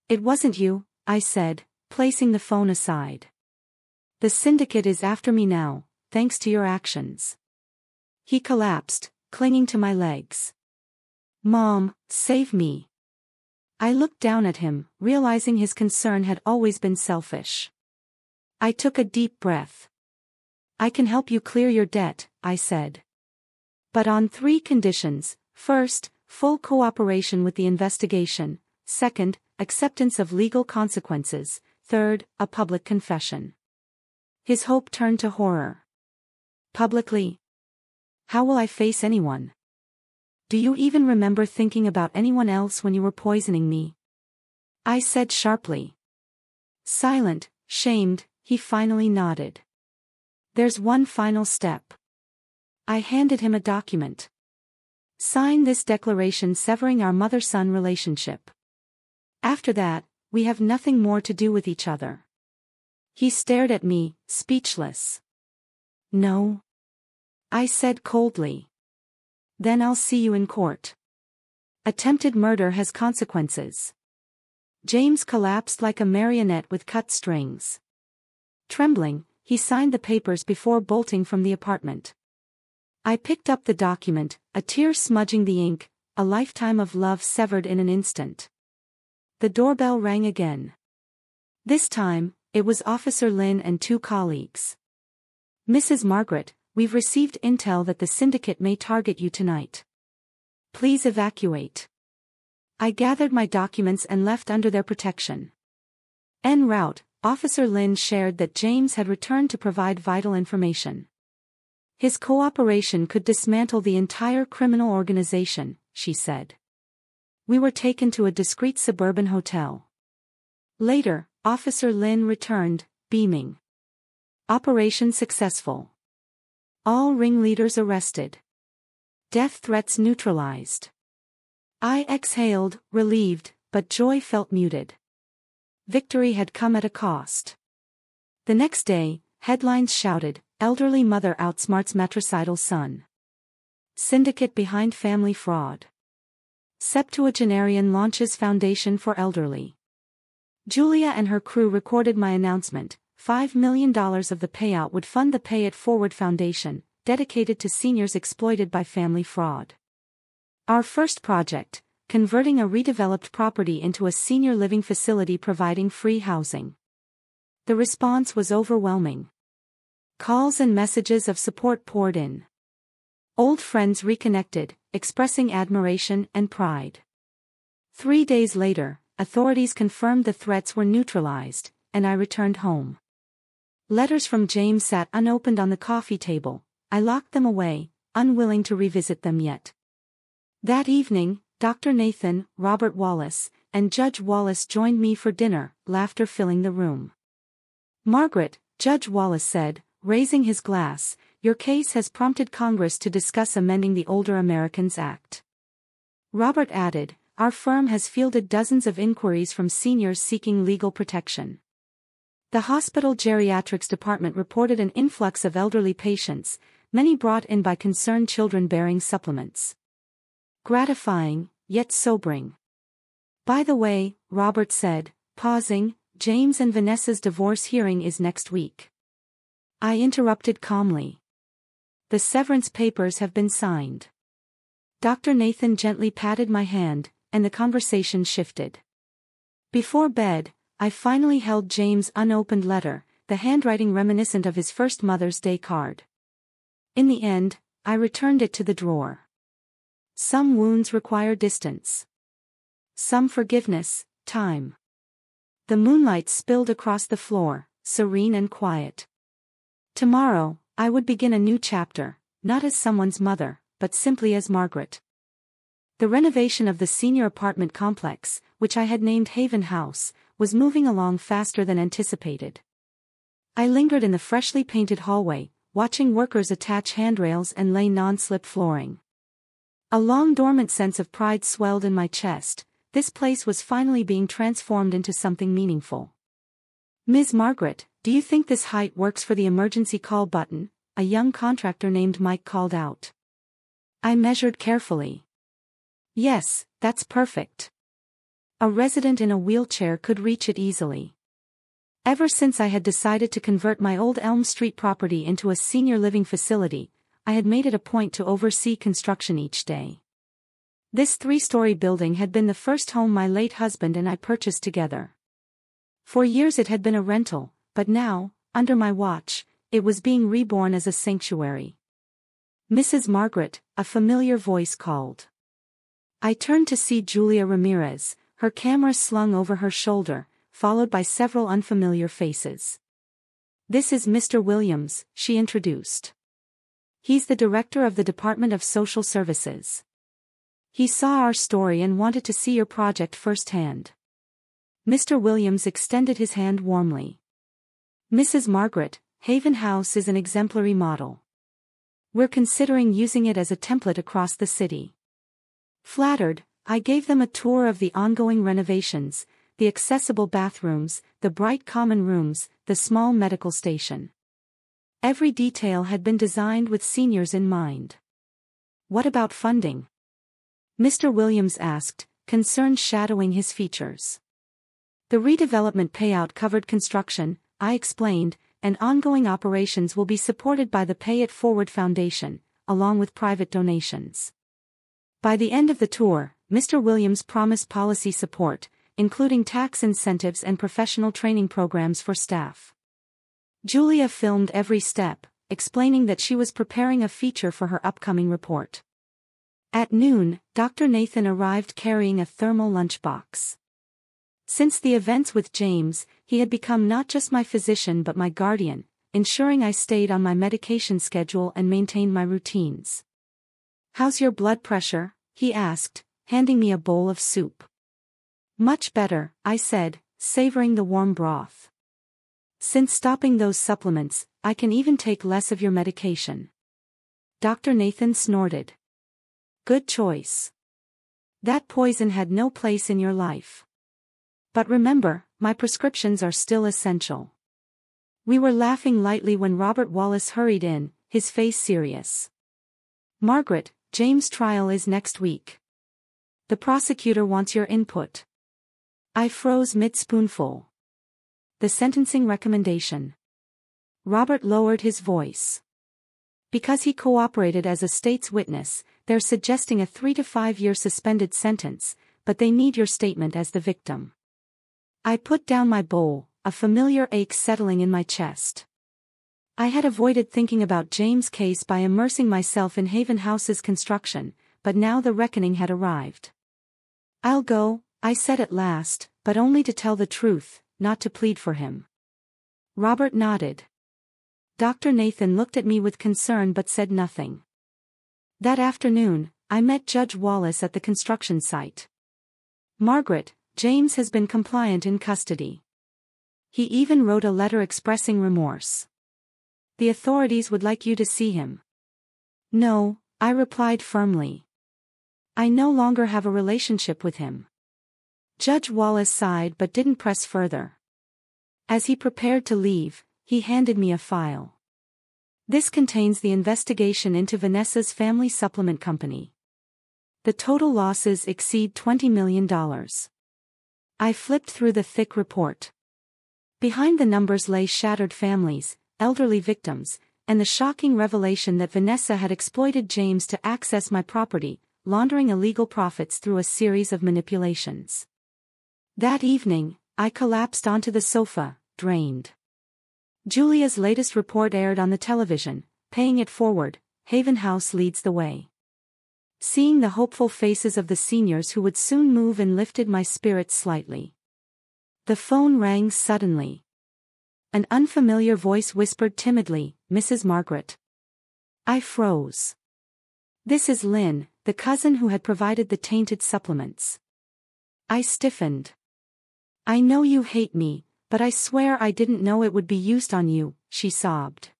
It wasn't you, I said, placing the phone aside. The syndicate is after me now, thanks to your actions. He collapsed, clinging to my legs. Mom, save me. I looked down at him, realizing his concern had always been selfish. I took a deep breath. I can help you clear your debt, I said. But on 3 conditions. First, full cooperation with the investigation. Second, acceptance of legal consequences. Third, a public confession. His hope turned to horror. Publicly? How will I face anyone? Do you even remember thinking about anyone else when you were poisoning me? I said sharply. Silent, shamed, he finally nodded. There's one final step. I handed him a document. Sign this declaration severing our mother-son relationship. After that, we have nothing more to do with each other. He stared at me, speechless. No. I said coldly. Then I'll see you in court. Attempted murder has consequences. James collapsed like a marionette with cut strings. Trembling, he signed the papers before bolting from the apartment. I picked up the document, a tear smudging the ink, a lifetime of love severed in an instant. The doorbell rang again. This time, it was Officer Lin and 2 colleagues. Mrs. Margaret, we've received intel that the syndicate may target you tonight. Please evacuate. I gathered my documents and left under their protection. En route, Officer Lin shared that James had returned to provide vital information. His cooperation could dismantle the entire criminal organization, she said. We were taken to a discreet suburban hotel. Later, Officer Lin returned, beaming. Operation successful. All ringleaders arrested. Death threats neutralized. I exhaled, relieved, but joy felt muted. Victory had come at a cost. The next day, headlines shouted, "Elderly mother outsmarts matricidal son." Syndicate behind family fraud. Septuagenarian launches foundation for elderly. Julia and her crew recorded my announcement. $5 million of the payout would fund the Pay It Forward Foundation, dedicated to seniors exploited by family fraud. Our first project, converting a redeveloped property into a senior living facility providing free housing. The response was overwhelming. Calls and messages of support poured in. Old friends reconnected, expressing admiration and pride. 3 days later, authorities confirmed the threats were neutralized, and I returned home. Letters from James sat unopened on the coffee table. I locked them away, unwilling to revisit them yet. That evening, Dr. Nathan, Robert Wallace, and Judge Wallace joined me for dinner, laughter filling the room. "Margaret," Judge Wallace said, raising his glass, "your case has prompted Congress to discuss amending the Older Americans Act." Robert added, "Our firm has fielded dozens of inquiries from seniors seeking legal protection. The hospital geriatrics department reported an influx of elderly patients, many brought in by concerned children bearing supplements. Gratifying, yet sobering." "By the way," Robert said, pausing, "James and Vanessa's divorce hearing is next week." I interrupted calmly. "The severance papers have been signed." Dr. Nathan gently patted my hand, and the conversation shifted. Before bed, I finally held James' unopened letter, the handwriting reminiscent of his first Mother's Day card. In the end, I returned it to the drawer. Some wounds require distance. Some forgiveness, time. The moonlight spilled across the floor, serene and quiet. Tomorrow, I would begin a new chapter, not as someone's mother, but simply as Margaret. The renovation of the senior apartment complex, which I had named Haven House, was moving along faster than anticipated. I lingered in the freshly painted hallway, watching workers attach handrails and lay non-slip flooring. A long-dormant sense of pride swelled in my chest. This place was finally being transformed into something meaningful. "Ms. Margaret, do you think this height works for the emergency call button?" a young contractor named Mike called out. I measured carefully. "Yes, that's perfect." A resident in a wheelchair could reach it easily. Ever since I had decided to convert my old Elm Street property into a senior living facility, I had made it a point to oversee construction each day. This 3-story building had been the first home my late husband and I purchased together. For years it had been a rental, but now, under my watch, it was being reborn as a sanctuary. "Mrs. Margaret," a familiar voice called. I turned to see Julia Ramirez, her camera slung over her shoulder, followed by several unfamiliar faces. "This is Mr. Williams," she introduced. "He's the director of the Department of Social Services. He saw our story and wanted to see your project firsthand." Mr. Williams extended his hand warmly. "Mrs. Margaret, Haven House is an exemplary model. We're considering using it as a template across the city." Flattered, I gave them a tour of the ongoing renovations, the accessible bathrooms, the bright common rooms, the small medical station. Every detail had been designed with seniors in mind. "What about funding?" Mr. Williams asked, concern shadowing his features. "The redevelopment payout covered construction," I explained, "and ongoing operations will be supported by the Pay It Forward Foundation, along with private donations." By the end of the tour, Mr. Williams promised policy support, including tax incentives and professional training programs for staff. Julia filmed every step, explaining that she was preparing a feature for her upcoming report. At noon, Dr. Nathan arrived carrying a thermal lunchbox. Since the events with James, he had become not just my physician but my guardian, ensuring I stayed on my medication schedule and maintained my routines. "How's your blood pressure?" he asked, handing me a bowl of soup. Much better, I said, savoring the warm broth. Since stopping those supplements, I can even take less of your medication. Dr. Nathan snorted. Good choice. That poison had no place in your life. But remember, my prescriptions are still essential. We were laughing lightly when Robert Wallace hurried in, his face serious. Margaret, James' trial is next week. The prosecutor wants your input. I froze mid-spoonful. The sentencing recommendation. Robert lowered his voice. Because he cooperated as a state's witness, they're suggesting a 3 to 5 year suspended sentence, but they need your statement as the victim. I put down my bowl, a familiar ache settling in my chest. I had avoided thinking about James' case by immersing myself in Haven House's construction, but now the reckoning had arrived. I'll go, I said at last, but only to tell the truth, not to plead for him. Robert nodded. Dr. Nathan looked at me with concern but said nothing. That afternoon, I met Judge Wallace at the construction site. Margaret, James has been compliant in custody. He even wrote a letter expressing remorse. The authorities would like you to see him. No, I replied firmly. I no longer have a relationship with him. Judge Wallace sighed but didn't press further. As he prepared to leave, he handed me a file. This contains the investigation into Vanessa's family supplement company. The total losses exceed $20 million. I flipped through the thick report. Behind the numbers lay shattered families, elderly victims, and the shocking revelation that Vanessa had exploited James to access my property, laundering illegal profits through a series of manipulations. That evening, I collapsed onto the sofa, drained. Julia's latest report aired on the television, paying it forward. Haven House leads the way. Seeing the hopeful faces of the seniors who would soon move in lifted my spirits slightly. The phone rang suddenly. An unfamiliar voice whispered timidly, "Mrs. Margaret." I froze. This is Lynn, the cousin who had provided the tainted supplements. I stiffened. I know you hate me, but I swear I didn't know it would be used on you, she sobbed.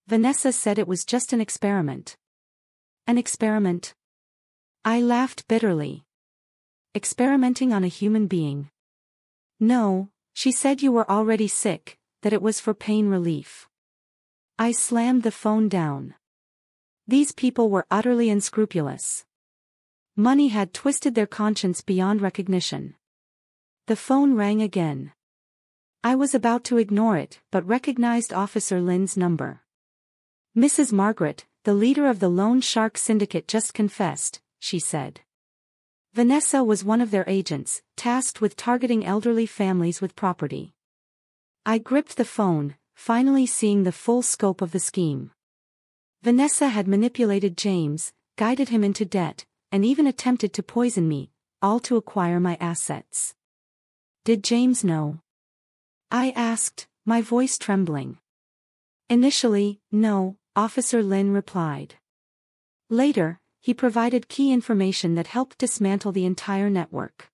Vanessa said it was just an experiment. An experiment? I laughed bitterly. Experimenting on a human being. No, she said you were already sick, that it was for pain relief. I slammed the phone down. These people were utterly unscrupulous. Money had twisted their conscience beyond recognition. The phone rang again. I was about to ignore it, but recognized Officer Lynn's number. Mrs. Margaret, the leader of the Loan Shark Syndicate, just confessed, she said. Vanessa was one of their agents, tasked with targeting elderly families with property. I gripped the phone, finally seeing the full scope of the scheme. Vanessa had manipulated James, guided him into debt, and even attempted to poison me, all to acquire my assets. Did James know? I asked, my voice trembling. Initially, no, Officer Lynn replied. Later, he provided key information that helped dismantle the entire network.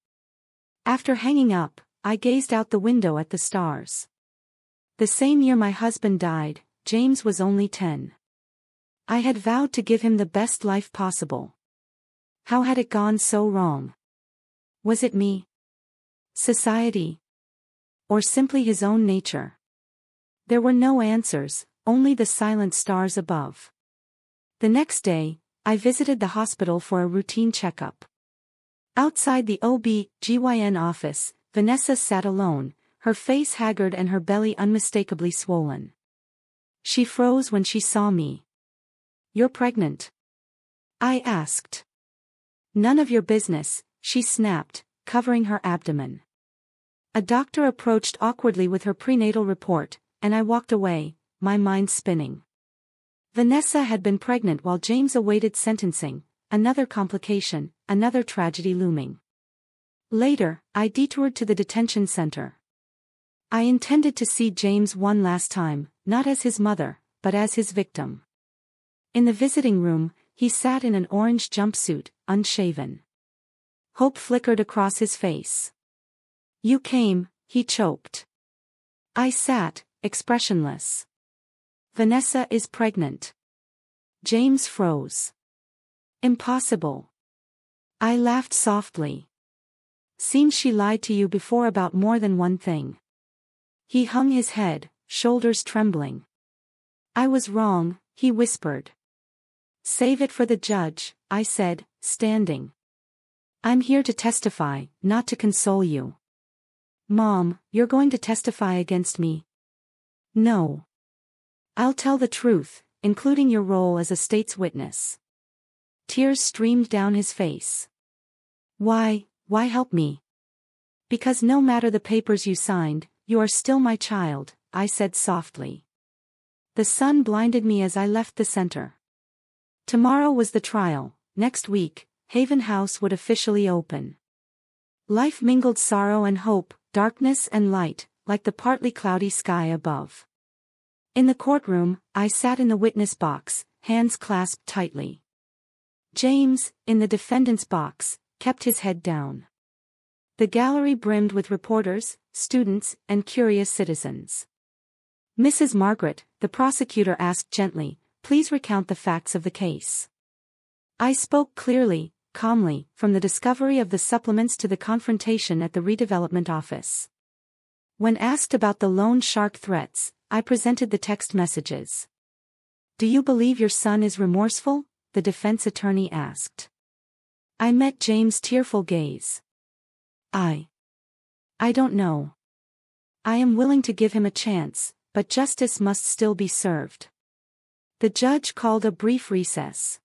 After hanging up, I gazed out the window at the stars. The same year my husband died, James was only 10. I had vowed to give him the best life possible. How had it gone so wrong? Was it me? Society? Or simply his own nature? There were no answers, only the silent stars above. The next day, I visited the hospital for a routine checkup. Outside the OB/GYN office, Vanessa sat alone, her face haggard and her belly unmistakably swollen. She froze when she saw me. You're pregnant? I asked. None of your business, she snapped, covering her abdomen. A doctor approached awkwardly with her prenatal report, and I walked away, my mind spinning. Vanessa had been pregnant while James awaited sentencing, another complication, another tragedy looming. Later, I detoured to the detention center. I intended to see James one last time, not as his mother, but as his victim. In the visiting room, He sat in an orange jumpsuit, unshaven. Hope flickered across his face. You came, he choked. I sat, expressionless. Vanessa is pregnant. James froze. Impossible. I laughed softly. Seems she lied to you before about more than one thing. He hung his head, shoulders trembling. I was wrong, he whispered. Save it for the judge, I said, standing. I'm here to testify, not to console you. Mom, you're going to testify against me? No. I'll tell the truth, including your role as a state's witness. Tears streamed down his face. Why help me? Because no matter the papers you signed, you are still my child, I said softly. The sun blinded me as I left the center. Tomorrow was the trial, next week, Haven House would officially open. Life mingled sorrow and hope, darkness and light, like the partly cloudy sky above. In the courtroom, I sat in the witness box, hands clasped tightly. James, in the defendant's box, kept his head down. The gallery brimmed with reporters, students, and curious citizens. Mrs. Margaret, the prosecutor asked gently, please recount the facts of the case. I spoke clearly, calmly, from the discovery of the supplements to the confrontation at the redevelopment office. When asked about the loan shark threats, I presented the text messages. Do you believe your son is remorseful? The defense attorney asked. I met James' tearful gaze. I don't know. I am willing to give him a chance, but justice must still be served. The judge called a brief recess.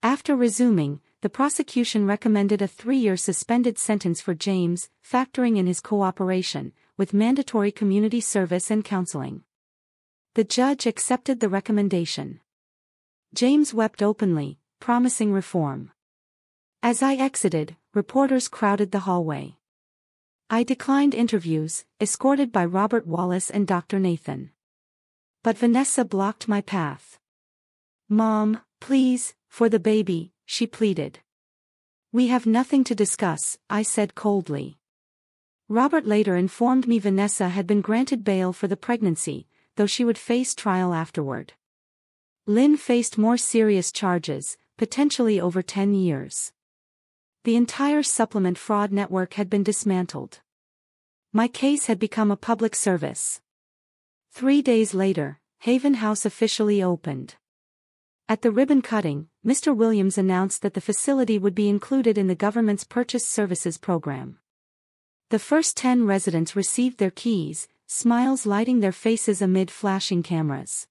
After resuming, the prosecution recommended a 3-year suspended sentence for James, factoring in his cooperation, with mandatory community service and counseling. The judge accepted the recommendation. James wept openly, promising reform. As I exited, reporters crowded the hallway. I declined interviews, escorted by Robert Wallace and Dr. Nathan. But Vanessa blocked my path. Mom, please, for the baby, she pleaded. We have nothing to discuss, I said coldly. Robert later informed me Vanessa had been granted bail for the pregnancy, though she would face trial afterward. Lynn faced more serious charges, potentially over 10 years. The entire supplement fraud network had been dismantled. My case had become a public service. 3 days later, Haven House officially opened. At the ribbon cutting, Mr. Williams announced that the facility would be included in the government's Purchase Services program. The first 10 residents received their keys, smiles lighting their faces amid flashing cameras.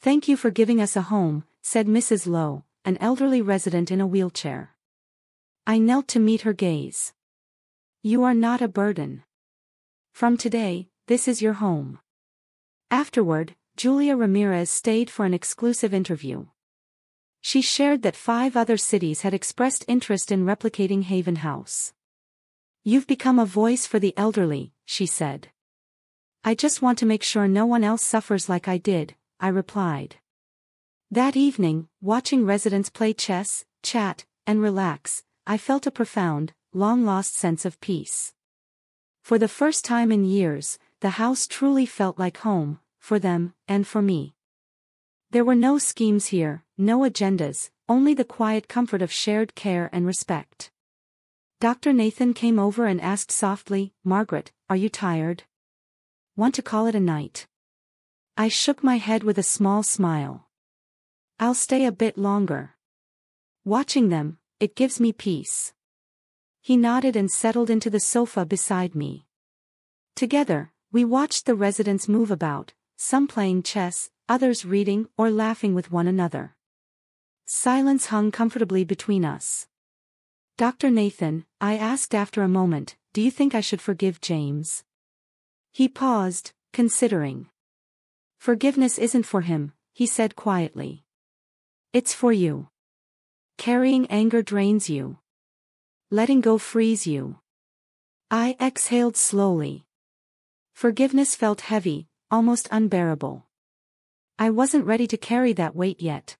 Thank you for giving us a home, said Mrs. Lowe, an elderly resident in a wheelchair. I knelt to meet her gaze. You are not a burden. From today, this is your home. Afterward, Julia Ramirez stayed for an exclusive interview. She shared that 5 other cities had expressed interest in replicating Haven House. You've become a voice for the elderly, she said. I just want to make sure no one else suffers like I did, I replied. That evening, watching residents play chess, chat, and relax, I felt a profound, long-lost sense of peace. For the first time in years, the house truly felt like home, for them, and for me. There were no schemes here, no agendas, only the quiet comfort of shared care and respect. Dr. Nathan came over and asked softly, Margaret, are you tired? Want to call it a night? I shook my head with a small smile. I'll stay a bit longer. Watching them, it gives me peace. He nodded and settled into the sofa beside me. Together, we watched the residents move about, some playing chess, others reading or laughing with one another. Silence hung comfortably between us. Dr. Nathan, I asked after a moment, do you think I should forgive James? He paused, considering. Forgiveness isn't for him, he said quietly. It's for you. Carrying anger drains you. Letting go frees you. I exhaled slowly. Forgiveness felt heavy, almost unbearable. I wasn't ready to carry that weight yet.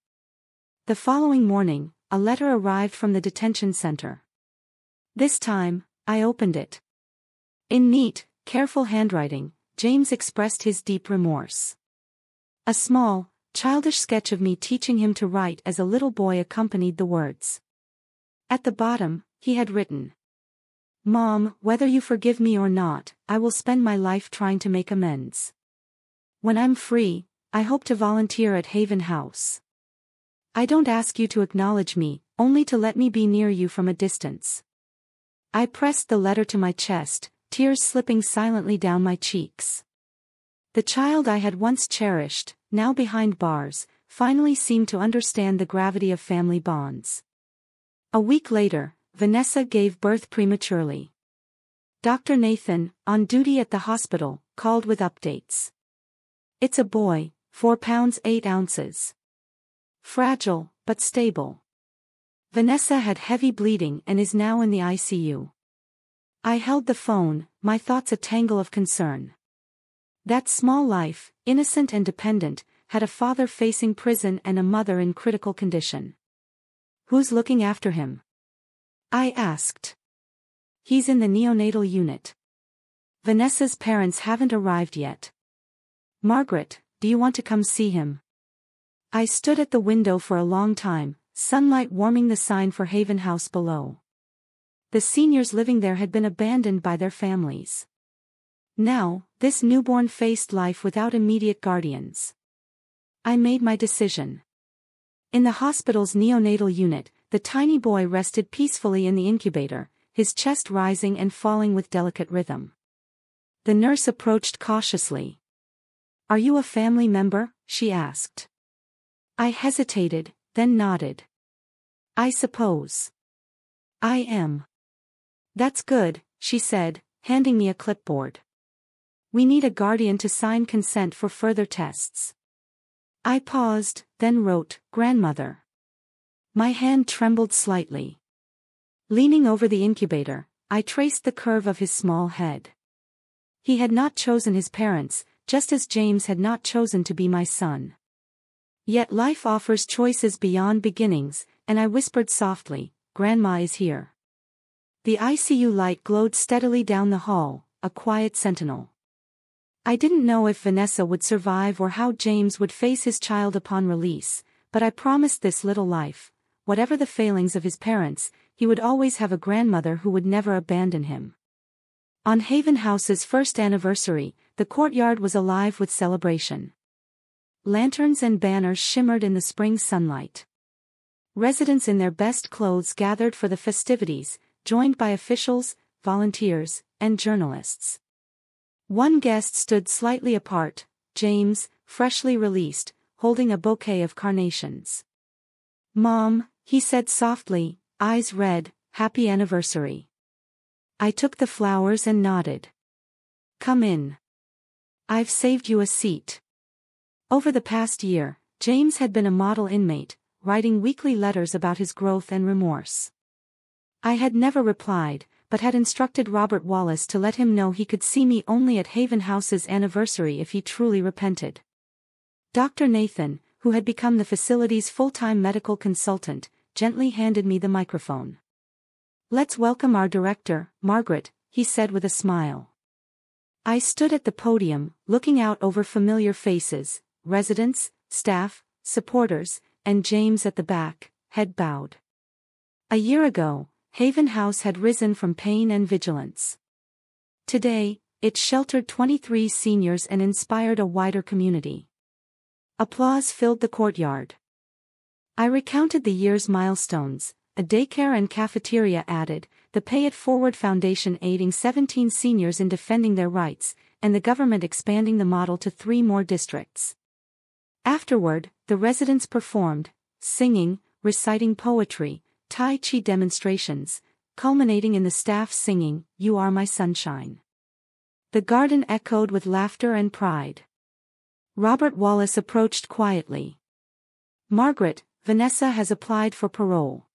The following morning, a letter arrived from the detention center. This time, I opened it. In neat, careful handwriting, James expressed his deep remorse. A small, childish sketch of me teaching him to write as a little boy accompanied the words. At the bottom, he had written, "Mom, whether you forgive me or not, I will spend my life trying to make amends. When I'm free, I hope to volunteer at Haven House. I don't ask you to acknowledge me, only to let me be near you from a distance." I pressed the letter to my chest, tears slipping silently down my cheeks. The child I had once cherished, now behind bars, finally seemed to understand the gravity of family bonds. A week later, Vanessa gave birth prematurely. Dr. Nathan, on duty at the hospital, called with updates. "It's a boy, 4 pounds 8 ounces. Fragile, but stable. Vanessa had heavy bleeding and is now in the ICU." I held the phone, my thoughts a tangle of concern. That small life, innocent and dependent, had a father facing prison and a mother in critical condition. "Who's looking after him?" I asked. "He's in the neonatal unit. Vanessa's parents haven't arrived yet. Margaret, do you want to come see him?" I stood at the window for a long time, sunlight warming the sign for Haven House below. The seniors living there had been abandoned by their families. Now, this newborn faced life without immediate guardians. I made my decision. In the hospital's neonatal unit, the tiny boy rested peacefully in the incubator, his chest rising and falling with delicate rhythm. The nurse approached cautiously. "Are you a family member?" she asked. I hesitated, then nodded. "I suppose. I am." "That's good," she said, handing me a clipboard. "We need a guardian to sign consent for further tests." I paused, then wrote, "Grandmother." My hand trembled slightly. Leaning over the incubator, I traced the curve of his small head. He had not chosen his parents, just as James had not chosen to be my son. Yet life offers choices beyond beginnings, and I whispered softly, "Grandma is here." The ICU light glowed steadily down the hall, a quiet sentinel. I didn't know if Vanessa would survive or how James would face his child upon release, but I promised this little life, whatever the failings of his parents, he would always have a grandmother who would never abandon him. On Haven House's first anniversary, the courtyard was alive with celebration. Lanterns and banners shimmered in the spring sunlight. Residents in their best clothes gathered for the festivities, joined by officials, volunteers, and journalists. One guest stood slightly apart, James, freshly released, holding a bouquet of carnations. "Mom," he said softly, eyes red, "happy anniversary." I took the flowers and nodded. "Come in. I've saved you a seat." Over the past year, James had been a model inmate, writing weekly letters about his growth and remorse. I had never replied, but had instructed Robert Wallace to let him know he could see me only at Haven House's anniversary if he truly repented. Dr. Nathan, who had become the facility's full-time medical consultant, gently handed me the microphone. "Let's welcome our director, Margaret," he said with a smile. I stood at the podium, looking out over familiar faces, residents, staff, supporters, and James at the back, head bowed. A year ago, Haven House had risen from pain and vigilance. Today, it sheltered 23 seniors and inspired a wider community. Applause filled the courtyard. I recounted the year's milestones, a daycare and cafeteria added, the Pay It Forward Foundation aiding 17 seniors in defending their rights, and the government expanding the model to 3 more districts. Afterward, the residents performed, singing, reciting poetry, Tai Chi demonstrations, culminating in the staff singing, "You Are My Sunshine." The garden echoed with laughter and pride. Robert Wallace approached quietly. "Margaret, Vanessa has applied for parole.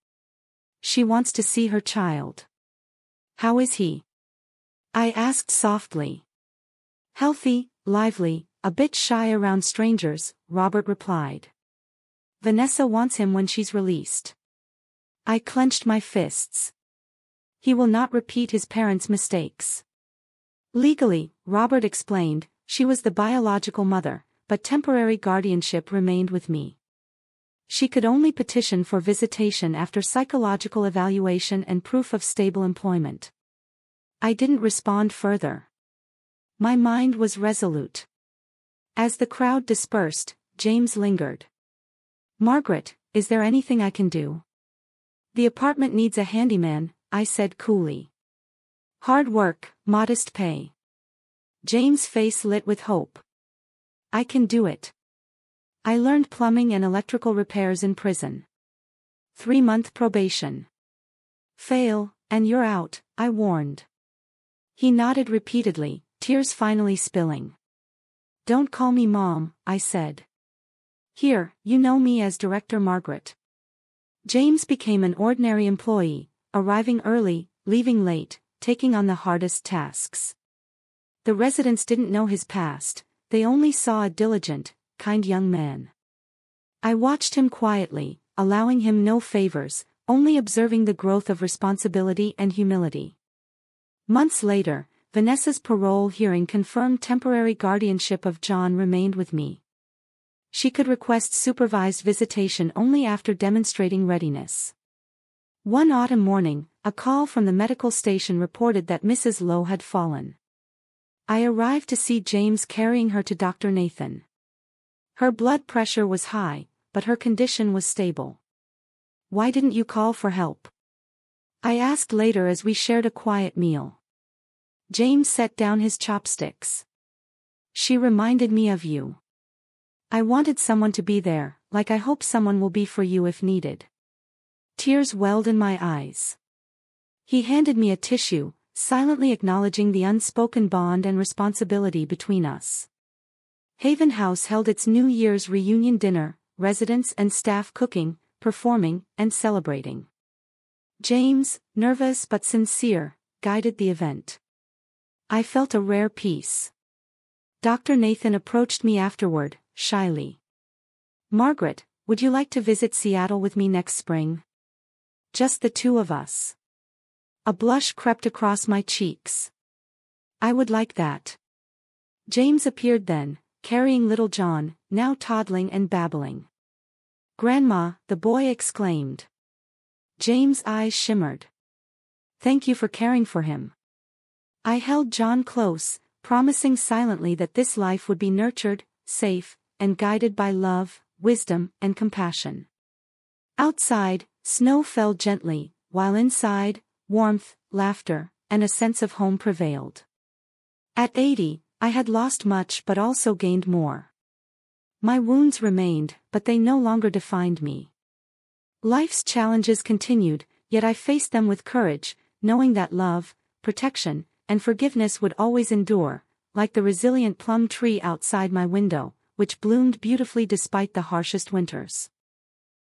She wants to see her child." "How is he?" I asked softly. "Healthy, lively, a bit shy around strangers," Robert replied. Vanessa wants him when she's released. I clenched my fists. He will not repeat his parents' mistakes. Legally, Robert explained, she was the biological mother, but temporary guardianship remained with me. She could only petition for visitation after psychological evaluation and proof of stable employment. I didn't respond further. My mind was resolute. As the crowd dispersed, James lingered. Margaret, is there anything I can do? The apartment needs a handyman, I said coolly. Hard work, modest pay. James' face lit with hope. I can do it. I learned plumbing and electrical repairs in prison. 3-month probation. Fail, and you're out, I warned. He nodded repeatedly, tears finally spilling. Don't call me Mom, I said. Here, you know me as Director Margaret. James became an ordinary employee, arriving early, leaving late, taking on the hardest tasks. The residents didn't know his past, they only saw a diligent, kind young man. I watched him quietly, allowing him no favors, only observing the growth of responsibility and humility. Months later, Vanessa's parole hearing confirmed temporary guardianship of John remained with me. She could request supervised visitation only after demonstrating readiness. One autumn morning, a call from the medical station reported that Mrs. Lowe had fallen. I arrived to see James carrying her to Dr. Nathan. Her blood pressure was high, but her condition was stable. Why didn't you call for help? I asked later as we shared a quiet meal. James set down his chopsticks. She reminded me of you. I wanted someone to be there, like I hope someone will be for you if needed. Tears welled in my eyes. He handed me a tissue, silently acknowledging the unspoken bond and responsibility between us. Haven House held its New Year's reunion dinner, residents and staff cooking, performing, and celebrating. James, nervous but sincere, guided the event. I felt a rare peace. Dr. Nathan approached me afterward, shyly. Margaret, would you like to visit Seattle with me next spring? Just the two of us. A blush crept across my cheeks. I would like that. James appeared then, carrying little John, now toddling and babbling. Grandma, the boy exclaimed. James' eyes shimmered. Thank you for caring for him. I held John close, promising silently that this life would be nurtured, safe, and guided by love, wisdom, and compassion. Outside, snow fell gently, while inside, warmth, laughter, and a sense of home prevailed. At 80, I had lost much but also gained more. My wounds remained, but they no longer defined me. Life's challenges continued, yet I faced them with courage, knowing that love, protection, and forgiveness would always endure, like the resilient plum tree outside my window, which bloomed beautifully despite the harshest winters.